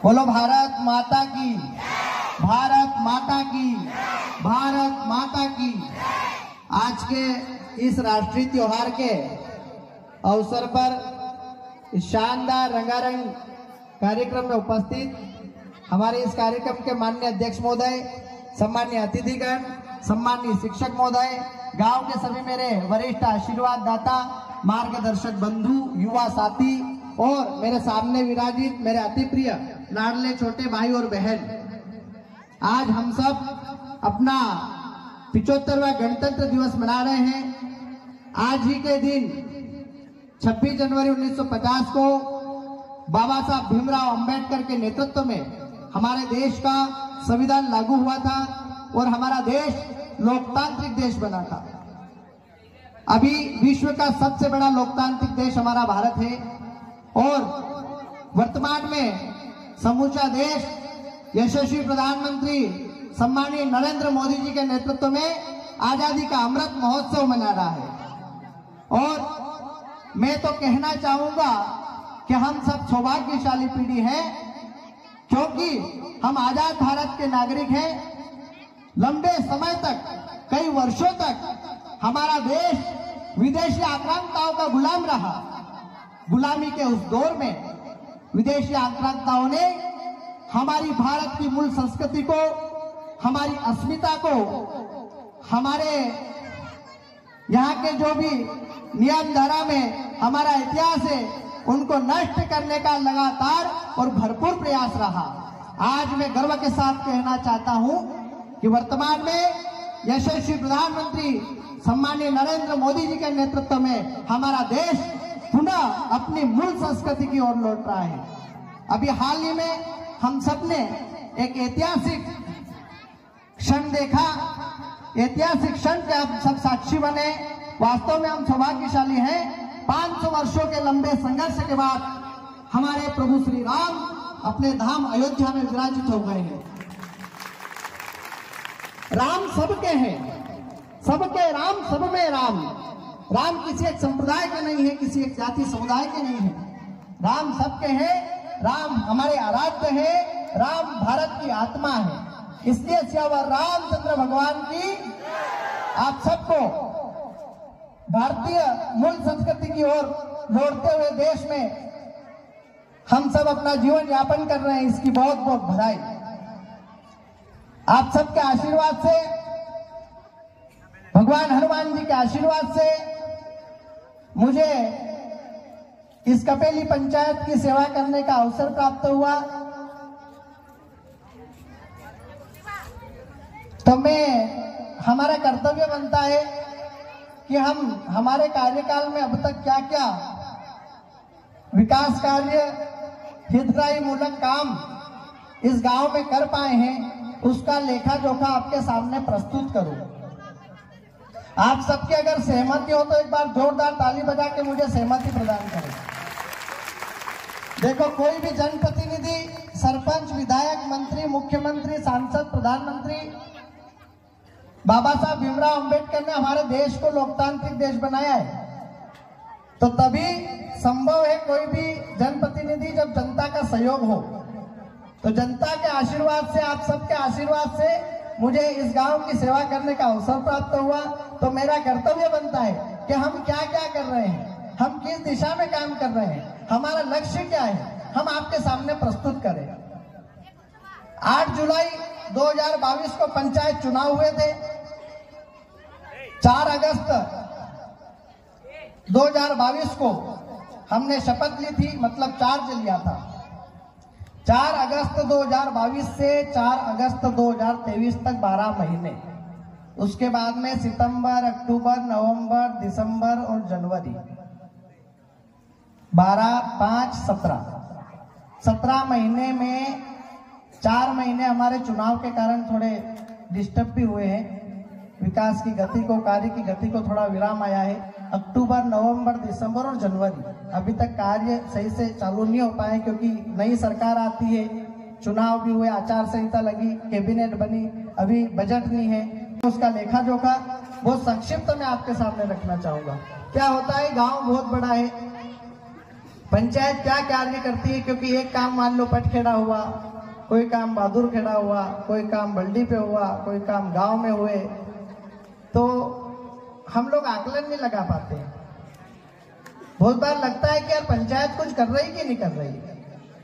बोलो भारत माता की, भारत माता की, भारत माता की। आज के इस राष्ट्रीय त्योहार के अवसर पर इस शानदार रंगारंग कार्यक्रम में उपस्थित हमारे इस कार्यक्रम के माननीय अध्यक्ष महोदय, सम्मानीय अतिथिगण, सम्मानीय शिक्षक महोदय, गांव के सभी मेरे वरिष्ठ आशीर्वाद दाता, मार्गदर्शक बंधु, युवा साथी और मेरे सामने विराजित मेरे अति प्रिय लाडले छोटे भाई और बहन, आज हम सब अपना 75वां गणतंत्र दिवस मना रहे हैं। आज ही के दिन 26 जनवरी 1950 को बाबा साहब भीमराव अंबेडकर के नेतृत्व में हमारे देश का संविधान लागू हुआ था और हमारा देश लोकतांत्रिक देश बना था। अभी विश्व का सबसे बड़ा लोकतांत्रिक देश हमारा भारत है और वर्तमान में समूचा देश यशस्वी प्रधानमंत्री सम्मानीय नरेंद्र मोदी जी के नेतृत्व में आजादी का अमृत महोत्सव मना रहा है। और मैं तो कहना चाहूंगा कि हम सब सौभाग्यशाली पीढ़ी है, क्योंकि हम आजाद भारत के नागरिक हैं। लंबे समय तक, कई वर्षों तक हमारा देश विदेशी आक्रांताओं का गुलाम रहा। गुलामी के उस दौर में विदेशी आक्रांताओं ने हमारी भारत की मूल संस्कृति को, हमारी अस्मिता को, हमारे यहाँ के जो भी नियम धारा में हमारा इतिहास है, उनको नष्ट करने का लगातार और भरपूर प्रयास रहा। आज मैं गर्व के साथ कहना चाहता हूं कि वर्तमान में यशस्वी प्रधानमंत्री सम्मानीय नरेंद्र मोदी जी के नेतृत्व में हमारा देश पुनः अपनी मूल संस्कृति की ओर लौट रहा है। अभी हाल ही में हम सबने एक ऐतिहासिक क्षण देखा। ऐतिहासिक क्षण के हम सब साक्षी बने। वास्तव में हम सौभाग्यशाली हैं। 500 वर्षों के लंबे संघर्ष के बाद हमारे प्रभु श्री राम अपने धाम अयोध्या में विराजित हो गए हैं। राम सबके हैं, सबके राम, सब में राम। राम किसी एक संप्रदाय के नहीं है, किसी एक जाति समुदाय के नहीं है। राम सबके हैं। राम हमारे आराध्य है। राम भारत की आत्मा है। इसलिए सियावर रामचंद्र भगवान की आप सबको भारतीय मूल संस्कृति की ओर लौटते हुए देश में हम सब अपना जीवन यापन कर रहे हैं, इसकी बहुत बहुत बधाई। आप सबके आशीर्वाद से, भगवान हनुमान जी के आशीर्वाद से मुझे इस कपेली पंचायत की सेवा करने का अवसर प्राप्त हुआ। तो हमारा कर्तव्य बनता है कि हम हमारे कार्यकाल में अब तक क्या क्या विकास कार्य, हितग्राही मूलक काम इस गांव में कर पाए हैं, उसका लेखा जोखा आपके सामने प्रस्तुत करूं। आप सबकी अगर सहमति हो तो एक बार जोरदार ताली बजा के मुझे सहमति प्रदान करें। देखो, कोई भी जनप्रतिनिधि, सरपंच, विधायक, मंत्री, मुख्यमंत्री, सांसद, प्रधानमंत्री, बाबा साहब भीमराव अंबेडकर ने हमारे देश को लोकतांत्रिक देश बनाया है, तो तभी संभव है कोई भी जनप्रतिनिधि जब जनता का सहयोग हो। तो जनता के आशीर्वाद से, आप सबके आशीर्वाद से मुझे इस गांव की सेवा करने का अवसर प्राप्त हुआ। तो मेरा कर्तव्य बनता है कि हम क्या क्या कर रहे हैं, हम किस दिशा में काम कर रहे हैं, हमारा लक्ष्य क्या है, हम आपके सामने प्रस्तुत करें। 8 जुलाई 2022 को पंचायत चुनाव हुए थे। 4 अगस्त 2022 को हमने शपथ ली थी, मतलब चार्ज लिया था। 4 अगस्त 2022 से 4 अगस्त 2023 तक 12 महीने। उसके बाद में सितंबर, अक्टूबर, नवंबर, दिसंबर और जनवरी, 12, 5, 17 महीने में 4 महीने हमारे चुनाव के कारण थोड़े डिस्टर्ब भी हुए हैं। विकास की गति को, कार्य की गति को थोड़ा विराम आया है। अक्टूबर, नवंबर, दिसंबर और जनवरी अभी तक कार्य सही से चालू नहीं हो पाए, क्योंकि नई सरकार आती है, चुनाव भी हुए, आचार संहिता लगी, कैबिनेट बनी, अभी बजट नहीं है। उसका लेखा जोखा बहुत संक्षिप्त में आपके सामने रखना चाहूंगा। क्या होता है, गांव बहुत बड़ा है, पंचायत क्या कार्य करती है, क्योंकि एक काम मान लो पटखेड़ा हुआ, कोई काम बहादुर खेड़ा हुआ, कोई काम बल्डी पे हुआ, कोई काम गांव में हुए, तो हम लोग आकलन नहीं लगा पाते। बहुत बार लगता है कि यार पंचायत कुछ कर रही कि नहीं कर रही,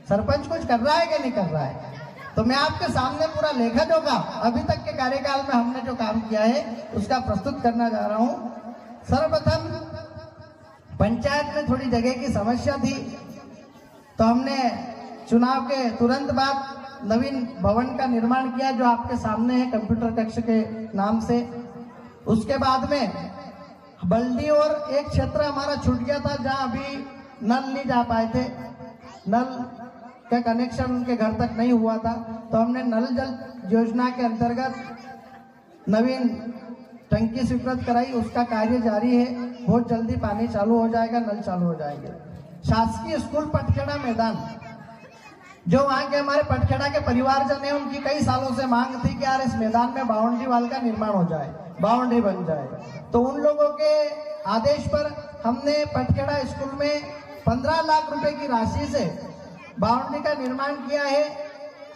सरपंच कुछ कर रहा है कि नहीं कर रहा है। तो मैं आपके सामने पूरा लेखा जोखा अभी तक के कार्यकाल में हमने जो काम किया है उसका प्रस्तुत करना जा रहा हूं। सर्वप्रथम पंचायत में थोड़ी जगह की समस्या थी, तो हमने चुनाव के तुरंत बाद नवीन भवन का निर्माण किया जो आपके सामने है, कंप्यूटर कक्ष के नाम से। उसके बाद में बल्दी और एक क्षेत्र हमारा छूट गया था जहां अभी नल नहीं जा पाए थे, नल का कनेक्शन उनके घर तक नहीं हुआ था, तो हमने नल जल योजना के अंतर्गत नवीन टंकी स्वीकृत कराई। उसका कार्य जारी है, बहुत जल्दी पानी चालू हो जाएगा, नल चालू हो जाएंगे। शासकीय स्कूल पटखेड़ा मैदान, जो वहां के हमारे पटखेड़ा के परिवारजन है, उनकी कई सालों से मांग थी कि यार इस मैदान में बाउंड्री वाल का निर्माण हो जाए, बाउंड्री बन जाए। तो उन लोगों के आदेश पर हमने पटखेड़ा स्कूल में 15 लाख रुपए की राशि से बाउंड्री का निर्माण किया है।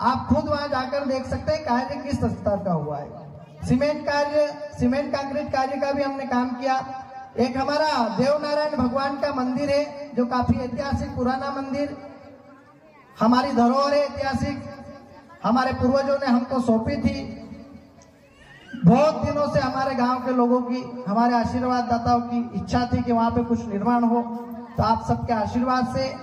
आप खुद वहां जाकर देख सकते हैं कार्य किस स्तर का हुआ है। सीमेंट कंक्रीट कार्य का भी हमने काम किया। एक हमारा देवनारायण भगवान का मंदिर है जो काफी ऐतिहासिक पुराना मंदिर, हमारी धरोहर है ऐतिहासिक, हमारे पूर्वजों ने हमको सौंपी थी। बहुत दिनों से हमारे गांव के लोगों की, हमारे आशीर्वाद दाताओं की इच्छा थी कि वहां पे कुछ निर्माण हो, तो आप सबके आशीर्वाद से